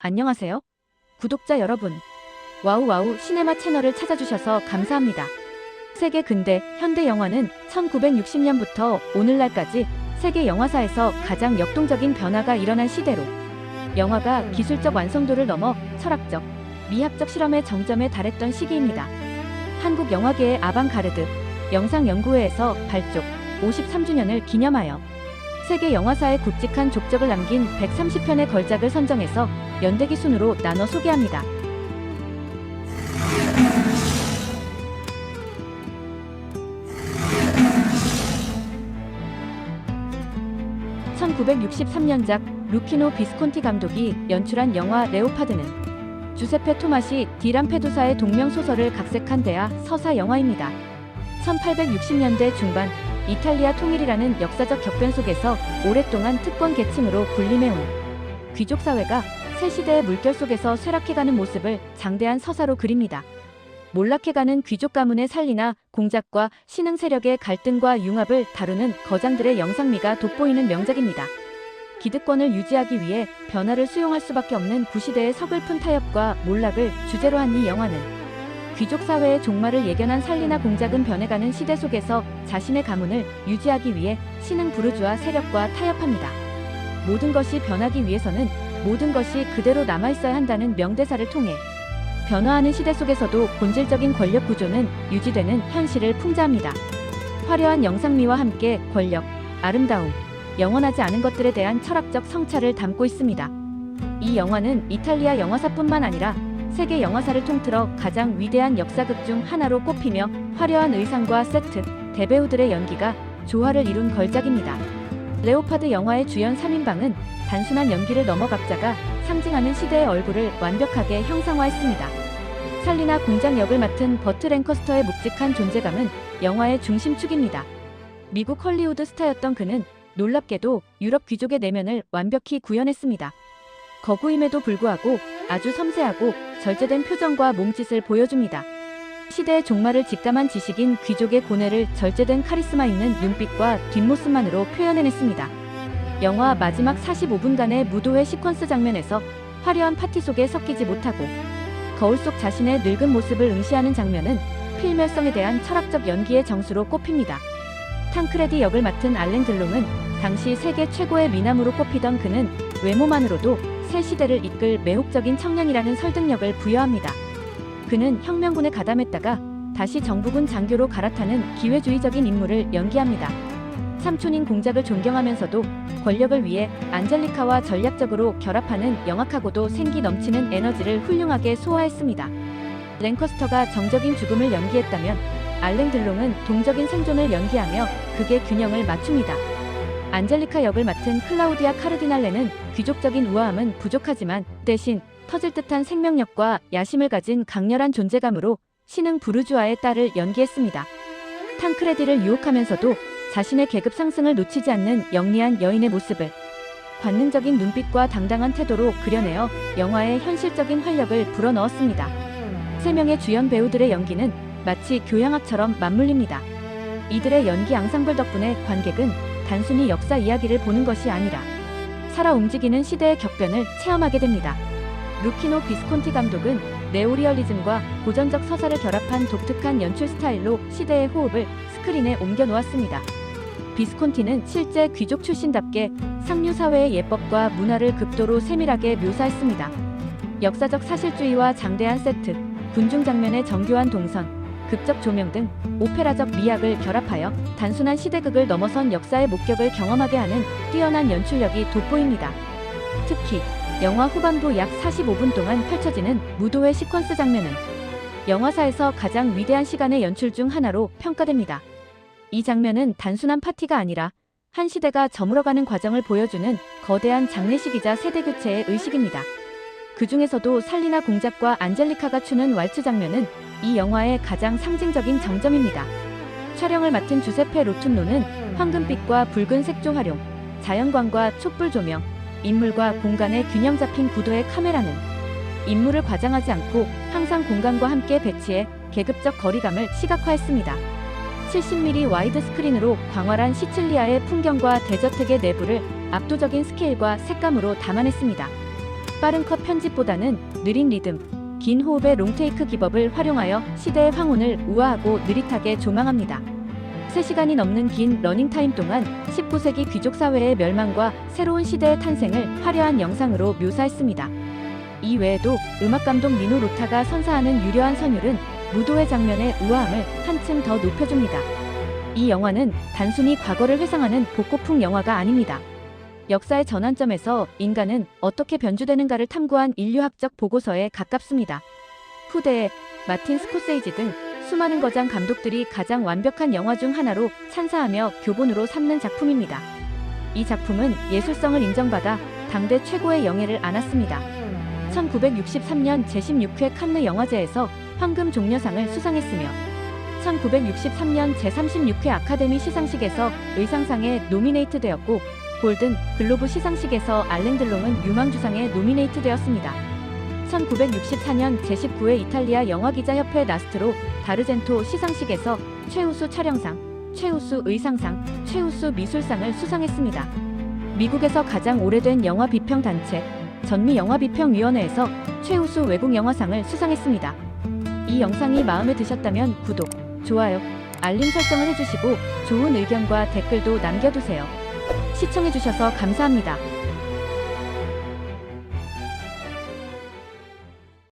안녕하세요. 구독자 여러분. 와우와우 시네마 채널을 찾아주셔서 감사합니다. 세계 근대, 현대 영화는 1960년부터 오늘날까지 세계 영화사에서 가장 역동적인 변화가 일어난 시대로 영화가 기술적 완성도를 넘어 철학적, 미학적 실험의 정점에 달했던 시기입니다. 한국 영화계의 아방가르드, 영상연구회에서 발족 53주년을 기념하여 세계 영화사에 굵직한 족적을 남긴 130편의 걸작을 선정해서 연대기 순으로 나눠 소개합니다. (1963년작) 루키노 비스콘티 감독이 연출한 영화 레오파드는 주세페 토마시 디 람페두사의 동명소설을 각색한 대하 서사 영화입니다. 1860년대 중반 이탈리아 통일이라는 역사적 격변 속에서 오랫동안 특권 계층으로 군림해온 귀족 사회가 새 시대의 물결 속에서 쇠락해가는 모습을 장대한 서사로 그립니다. 몰락해가는 귀족 가문의 살리나 공작과 신흥 세력의 갈등과 융합을 다루는 거장들의 영상미가 돋보이는 명작입니다. 기득권을 유지하기 위해 변화를 수용할 수밖에 없는 구시대의 서글픈 타협과 몰락을 주제로 한 이 영화는 귀족 사회의 종말을 예견한 살리나 공작은 변해가는 시대 속에서 자신의 가문을 유지하기 위해 신흥 부르주아 세력과 타협합니다. 모든 것이 변하기 위해서는 모든 것이 그대로 남아있어야 한다는 명대사를 통해 변화하는 시대 속에서도 본질적인 권력 구조는 유지되는 현실을 풍자합니다. 화려한 영상미와 함께 권력, 아름다움, 영원하지 않은 것들에 대한 철학적 성찰을 담고 있습니다. 이 영화는 이탈리아 영화사뿐만 아니라 세계 영화사를 통틀어 가장 위대한 역사극 중 하나로 꼽히며 화려한 의상과 세트, 대배우들의 연기가 조화를 이룬 걸작입니다. 레오파드 영화의 주연 3인방은 단순한 연기를 넘어 각자가 상징하는 시대의 얼굴을 완벽하게 형상화했습니다. 살리나 공작 역을 맡은 버트 랭커스터의 묵직한 존재감은 영화의 중심축입니다. 미국 헐리우드 스타였던 그는 놀랍게도 유럽 귀족의 내면을 완벽히 구현했습니다. 거구임에도 불구하고 아주 섬세하고 절제된 표정과 몸짓을 보여줍니다. 시대의 종말을 직감한 지식인 귀족의 고뇌를 절제된 카리스마 있는 눈빛과 뒷모습만으로 표현해냈습니다. 영화 마지막 45분간의 무도회 시퀀스 장면에서 화려한 파티 속에 섞이지 못하고 거울 속 자신의 늙은 모습을 응시하는 장면은 필멸성에 대한 철학적 연기의 정수로 꼽힙니다. 탕크레디 역을 맡은 알랭 들롱은 당시 세계 최고의 미남으로 꼽히던 그는 외모만으로도 새 시대를 이끌 매혹적인 청년이라는 설득력을 부여합니다. 그는 혁명군에 가담했다가 다시 정부군 장교로 갈아타는 기회주의적인 인물을 연기합니다. 삼촌인 공작을 존경하면서도 권력을 위해 안젤리카와 전략적으로 결합하는 영악하고도 생기 넘치는 에너지를 훌륭하게 소화했습니다. 랭커스터가 정적인 죽음을 연기했다면 알랭 들롱은 동적인 생존을 연기하며 극의 균형을 맞춥니다. 안젤리카 역을 맡은 클라우디아 카르디날레는 귀족적인 우아함은 부족하지만 대신 터질 듯한 생명력과 야심을 가진 강렬한 존재감으로 신흥 부르주아의 딸을 연기했습니다. 탕크레디를 유혹하면서도 자신의 계급 상승을 놓치지 않는 영리한 여인의 모습을 관능적인 눈빛과 당당한 태도로 그려내어 영화의 현실적인 활력을 불어넣었습니다. 3명의 주연 배우들의 연기는 마치 교향악처럼 맞물립니다. 이들의 연기 앙상블 덕분에 관객은 단순히 역사 이야기를 보는 것이 아니라 살아 움직이는 시대의 격변을 체험하게 됩니다. 루키노 비스콘티 감독은 네오리얼리즘과 고전적 서사를 결합한 독특한 연출 스타일로 시대의 호흡을 스크린에 옮겨 놓았습니다. 비스콘티는 실제 귀족 출신답게 상류 사회의 예법과 문화를 극도로 세밀하게 묘사했습니다. 역사적 사실주의와 장대한 세트, 군중 장면의 정교한 동선, 극적 조명 등 오페라적 미학을 결합하여 단순한 시대극을 넘어선 역사의 목격을 경험하게 하는 뛰어난 연출력이 돋보입니다. 특히 영화 후반부 약 45분 동안 펼쳐지는 무도회 시퀀스 장면은 영화사에서 가장 위대한 시간의 연출 중 하나로 평가됩니다. 이 장면은 단순한 파티가 아니라 한 시대가 저물어가는 과정을 보여주는 거대한 장례식이자 세대교체의 의식입니다. 그 중에서도 살리나 공작과 안젤리카가 추는 왈츠 장면은 이 영화의 가장 상징적인 정점입니다. 촬영을 맡은 주세페 로툰노는 황금빛과 붉은 색조 활용, 자연광과 촛불 조명, 인물과 공간의 균형 잡힌 구도의 카메라는 인물을 과장하지 않고 항상 공간과 함께 배치해 계급적 거리감을 시각화했습니다. 70mm 와이드 스크린으로 광활한 시칠리아의 풍경과 대저택의 내부를 압도적인 스케일과 색감으로 담아냈습니다. 빠른 컷 편집보다는 느린 리듬, 긴 호흡의 롱테이크 기법을 활용하여 시대의 황혼을 우아하고 느릿하게 조망합니다. 3시간이 넘는 긴 러닝타임 동안 19세기 귀족 사회의 멸망과 새로운 시대의 탄생을 화려한 영상으로 묘사했습니다. 이 외에도 음악감독 니노 로타가 선사하는 유려한 선율은 무도회 장면의 우아함을 한층 더 높여줍니다. 이 영화는 단순히 과거를 회상하는 복고풍 영화가 아닙니다. 역사의 전환점에서 인간은 어떻게 변주되는가를 탐구한 인류학적 보고서에 가깝습니다. 후대에 마틴 스코세이지 등 수많은 거장 감독들이 가장 완벽한 영화 중 하나로 찬사하며 교본으로 삼는 작품입니다. 이 작품은 예술성을 인정받아 당대 최고의 영예를 안았습니다. 1963년 제16회 칸느 영화제에서 황금 종려상을 수상했으며 1963년 제36회 아카데미 시상식에서 의상상에 노미네이트되었고 골든 글로브 시상식에서 알랭 들롱은 유망주상에 노미네이트되었습니다. 1964년 제19회 이탈리아 영화기자협회 나스트로 다르젠토 시상식에서 최우수 촬영상, 최우수 의상상, 최우수 미술상을 수상했습니다. 미국에서 가장 오래된 영화 비평 단체 전미영화비평위원회에서 최우수 외국영화상을 수상했습니다. 이 영상이 마음에 드셨다면 구독, 좋아요, 알림 설정을 해주시고 좋은 의견과 댓글도 남겨두세요. 시청해주셔서 감사합니다.